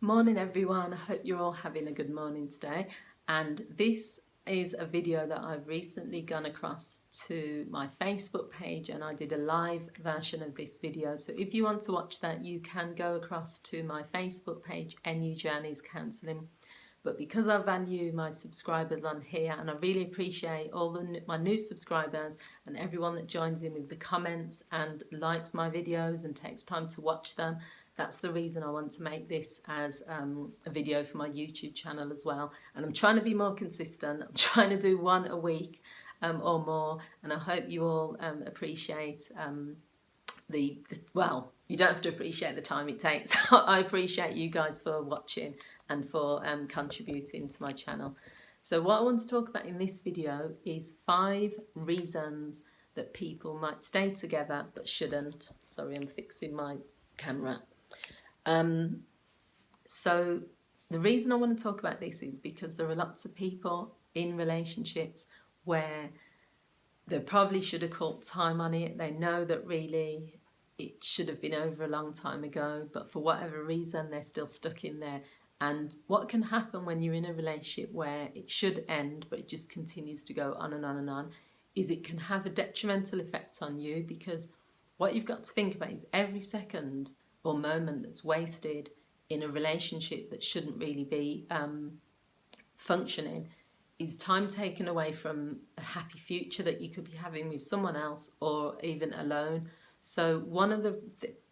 Morning everyone, I hope you're all having a good morning today, and this is a video that I've recently gone across to my Facebook page, and I did a live version of this video. So if you want to watch that, you can go across to my Facebook page, NU Journeys Counselling. But because I value my subscribers on here, and I really appreciate all my new subscribers and everyone that joins in with the comments and likes my videos and takes time to watch them, that's the reason I want to make this as a video for my YouTube channel as well. And I'm trying to be more consistent. I'm trying to do one a week or more, and I hope you all appreciate well, you don't have to appreciate the time it takes. I appreciate you guys for watching and for contributing to my channel. So what I want to talk about in this video is 5 reasons that people might stay together but shouldn't. Sorry, I'm fixing my camera. So the reason I want to talk about this is because there are lots of people in relationships where they probably should have caught time on it. They know that really it should have been over a long time ago, but for whatever reason they're still stuck in there. And what can happen when you're in a relationship where it should end but it just continues to go on and on and on is it can have a detrimental effect on you, because what you've got to think about is every second or moment that's wasted in a relationship that shouldn't really be functioning is time taken away from a happy future that you could be having with someone else or even alone. So one of the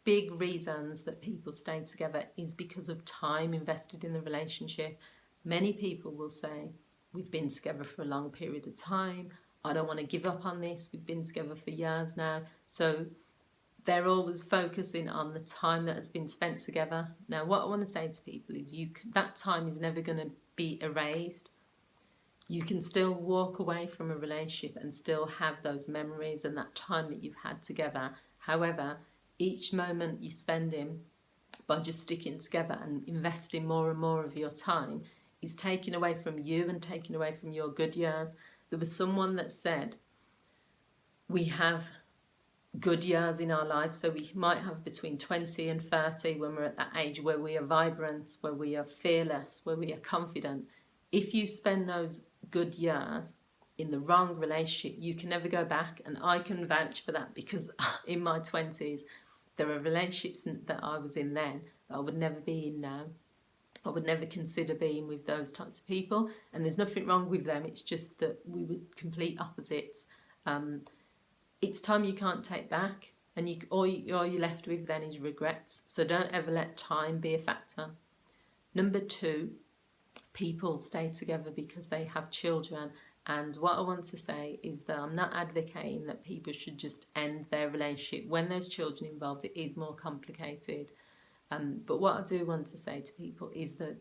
big reasons that people stay together is because of time invested in the relationship. Many people will say, we've been together for a long period of time, I don't want to give up on this, we've been together for years now. So they're always focusing on the time that has been spent together. Now, what I want to say to people is that time is never going to be erased. You can still walk away from a relationship and still have those memories and that time that you've had together. However, each moment you spend in by just sticking together and investing more and more of your time is taking away from you and taking away from your good years. There was someone that said, we have good years in our life, so we might have between 20 and 30 when we're at that age where we are vibrant, where we are fearless, where we are confident. If you spend those good years in the wrong relationship, you can never go back, and I can vouch for that, because in my 20s there are relationships that I was in then that I would never be in now. I would never consider being with those types of people, and there's nothing wrong with them, it's just that we were complete opposites. It's time you can't take back, and all you're left with then is regrets. So don't ever let time be a factor. Number 2, people stay together because they have children. And what I want to say is that I'm not advocating that people should just end their relationship. When there's children involved, it is more complicated. But what I do want to say to people is that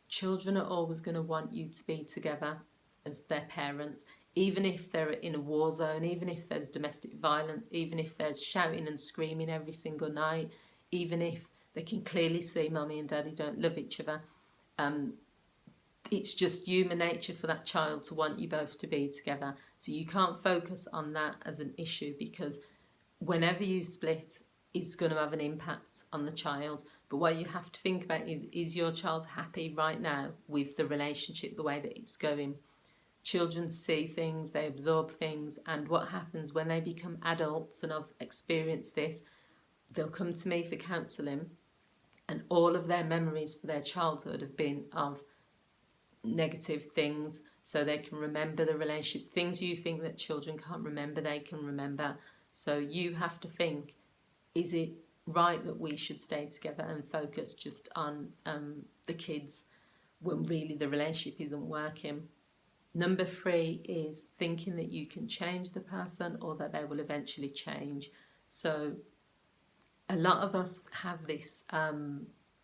children are always going to want you to be together as their parents, even if they're in a war zone, even if there's domestic violence, even if there's shouting and screaming every single night, even if they can clearly see mummy and daddy don't love each other. It's just human nature for that child to want you both to be together. So you can't focus on that as an issue, because whenever you split, it's going to have an impact on the child. But what you have to think about is your child happy right now with the relationship, the way that it's going? Children see things, they absorb things, and what happens when they become adults, and I've experienced this, they'll come to me for counselling, and all of their memories for their childhood have been of negative things. So they can remember the relationship. Things you think that children can't remember, they can remember. So you have to think, is it right that we should stay together and focus just on the kids when really the relationship isn't working? Number 3 is thinking that you can change the person or that they will eventually change. So a lot of us have this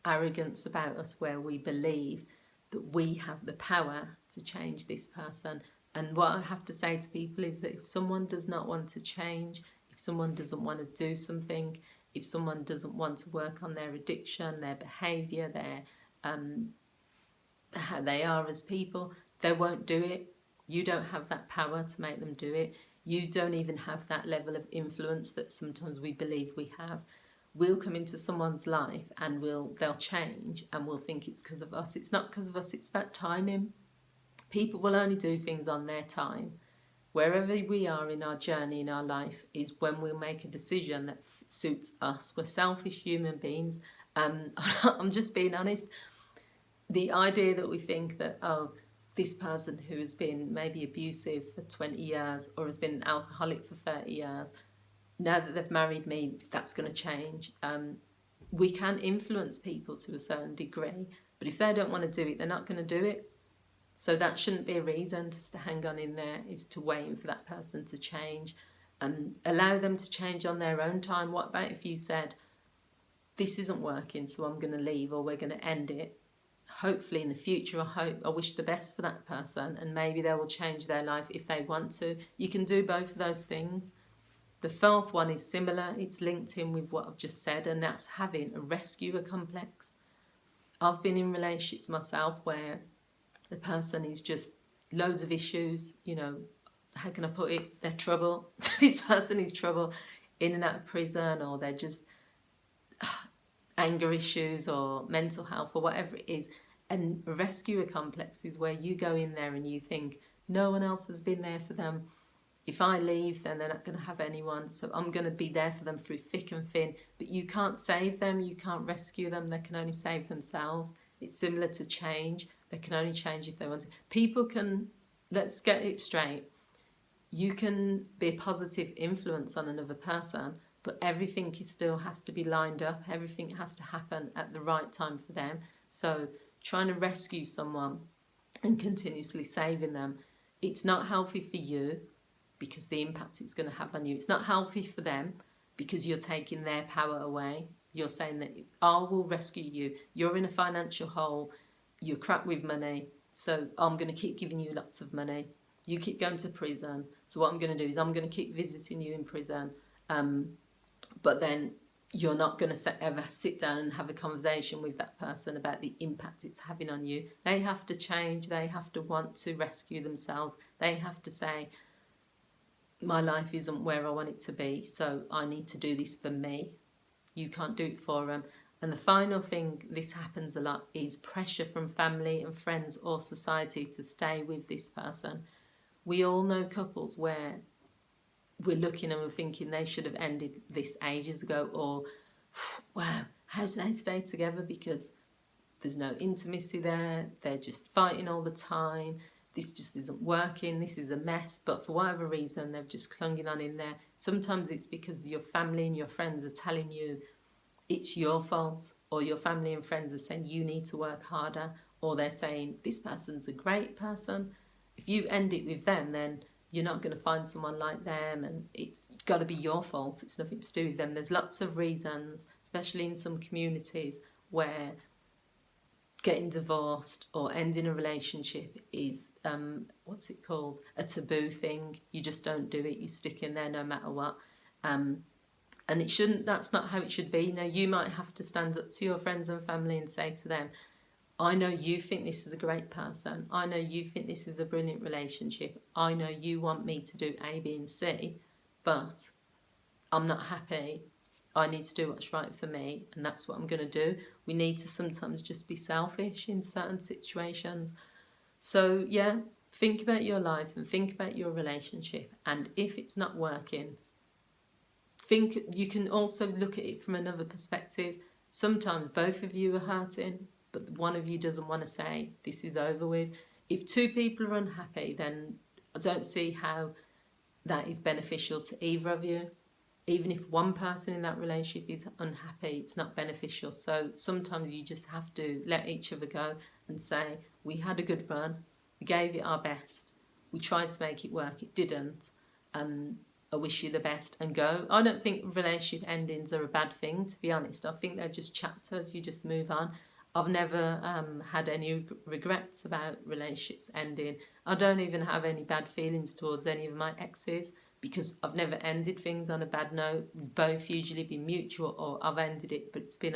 arrogance about us where we believe that we have the power to change this person. And what I have to say to people is that if someone does not want to change, if someone doesn't want to do something, if someone doesn't want to work on their addiction, their behaviour, how they are as people, they won't do it. You don't have that power to make them do it. You don't even have that level of influence that sometimes we believe we have. we'll come into someone's life and they'll change and we'll think it's because of us. It's not because of us, it's about timing. People will only do things on their time. Wherever we are in our journey in our life is when we'll make a decision that suits us. We're selfish human beings. I'm just being honest. The idea that we think that, oh, this person who has been maybe abusive for 20 years or has been an alcoholic for 30 years, now that they've married me, that's going to change. We can influence people to a certain degree, but if they don't want to do it, they're not going to do it. So that shouldn't be a reason just to hang on in there, is to waiting for that person to change and allow them to change on their own time. What about if you said, this isn't working, so I'm going to leave, or we're going to end it? Hopefully in the future, I wish the best for that person, and maybe they will change their life if they want to. You can do both of those things. The fourth one is similar. It's linked in with what I've just said, and that's having a rescuer complex. I've been in relationships myself where the person is just loads of issues, you know, how can I put it? They're trouble. This person is trouble, in and out of prison, or they're just anger issues or mental health or whatever it is. And a rescuer complex is where you go in there and you think no one else has been there for them. If I leave, then they're not going to have anyone, so I'm going to be there for them through thick and thin. But you can't save them, you can't rescue them, they can only save themselves. It's similar to change. They can only change if they want to. People can, let's get it straight, you can be a positive influence on another person, but everything still has to be lined up. Everything has to happen at the right time for them. So trying to rescue someone and continuously saving them, it's not healthy for you because the impact it's going to have on you. It's not healthy for them because you're taking their power away. You're saying that I will rescue you. You're in a financial hole. You're crap with money. So I'm going to keep giving you lots of money. You keep going to prison. So what I'm going to do is I'm going to keep visiting you in prison. But then you're not going to ever sit down and have a conversation with that person about the impact it's having on you. They have to change. They have to want to rescue themselves. They have to say, my life isn't where I want it to be, so I need to do this for me. You can't do it for them. And the final thing, this happens a lot, is pressure from family and friends or society to stay with this person. We all know couples where we're looking and we're thinking they should have ended this ages ago, or wow, how do they stay together? Because there's no intimacy there, they're just fighting all the time, this just isn't working, this is a mess, but for whatever reason they've just clunging on in there. Sometimes it's because your family and your friends are telling you it's your fault, or your family and friends are saying you need to work harder, or they're saying this person's a great person. If you end it with them, then you're not going to find someone like them, and it's got to be your fault. It's nothing to do with them. There's lots of reasons, especially in some communities, where getting divorced or ending a relationship is, what's it called? A taboo thing. You just don't do it. You stick in there no matter what. And it shouldn't, that's not how it should be. You know, you might have to stand up to your friends and family and say to them, I know you think this is a great person. I know you think this is a brilliant relationship. I know you want me to do A, B, and C, but I'm not happy. I need to do what's right for me, and that's what I'm going to do. We need to sometimes just be selfish in certain situations. So yeah, think about your life and think about your relationship, and if it's not working, you can also look at it from another perspective. Sometimes both of you are hurting, but one of you doesn't want to say this is over with. If two people are unhappy, then I don't see how that is beneficial to either of you. Even if one person in that relationship is unhappy, it's not beneficial. So sometimes you just have to let each other go and say, we had a good run, we gave it our best, we tried to make it work, it didn't, I wish you the best, and go. I don't think relationship endings are a bad thing, to be honest. I think they're just chapters, you just move on. I've never had any regrets about relationships ending. I don't even have any bad feelings towards any of my exes, because I've never ended things on a bad note. We've both usually been mutual, or I've ended it, but it's been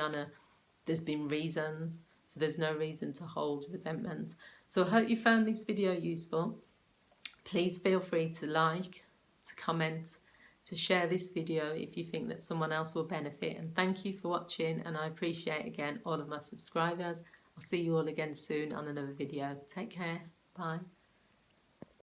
there's been reasons, so there's no reason to hold resentment. So I hope you found this video useful. Please feel free to like, to comment, to share this video if you think that someone else will benefit. And thank you for watching, and I appreciate again all of my subscribers. I'll see you all again soon on another video. Take care. Bye.